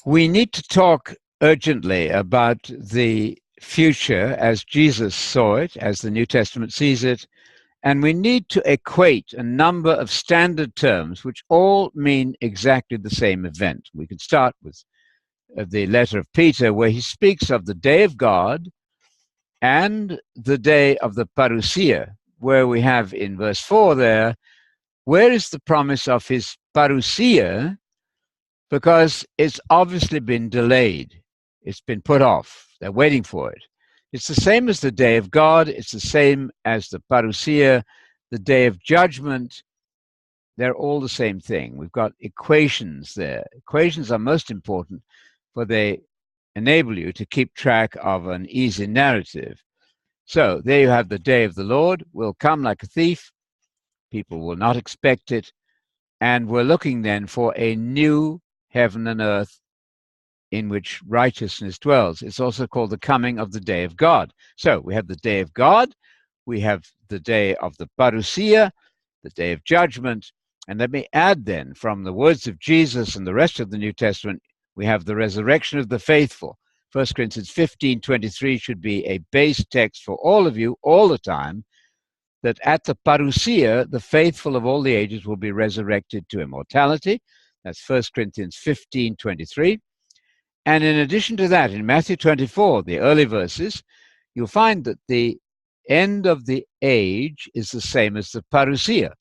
We need to talk urgently about the future as Jesus saw it, as the New Testament sees it, and we need to equate a number of standard terms which all mean exactly the same event. We could start with the letter of Peter, where he speaks of the day of God and the day of the parousia, where we have in verse 4 there, where is the promise of his parousia? Because it's obviously been delayed. It's been put off. They're waiting for it. It's the same as the day of God. It's the same as the parousia, the day of judgment. They're all the same thing. We've got equations there. Equations are most important, for they enable you to keep track of an easy narrative. So there you have the day of the Lord will come like a thief. People will not expect it. And we're looking then for a new heaven and earth in which righteousness dwells. It's also called the coming of the day of God. So we have the day of God, we have the day of the parousia, the day of judgment, and let me add then, from the words of Jesus and the rest of the New Testament, we have the resurrection of the faithful. 1 Corinthians 15:23 should be a base text for all of you all the time, that at the parousia, the faithful of all the ages will be resurrected to immortality. That's 1 Corinthians 15:23. And in addition to that, in Matthew 24, the early verses, you'll find that the end of the age is the same as the parousia.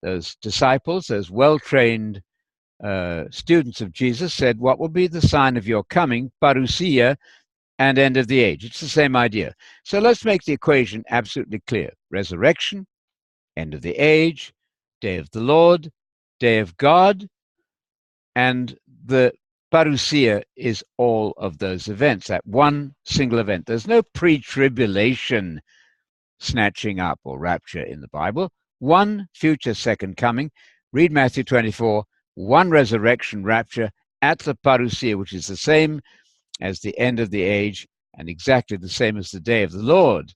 Those disciples, those well-trained students of Jesus said, what will be the sign of your coming, parousia, and end of the age? It's the same idea. So let's make the equation absolutely clear. Resurrection, end of the age, day of the Lord, day of God, and the parousia is all of those events, that one single event. There's no pre-tribulation snatching up or rapture in the Bible. One future second coming. Read Matthew 24, one resurrection rapture at the parousia, which is the same as the end of the age and exactly the same as the day of the Lord.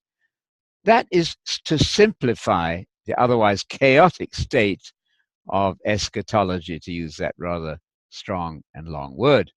That is to simplify the otherwise chaotic state of eschatology, to use that rather strong and long word.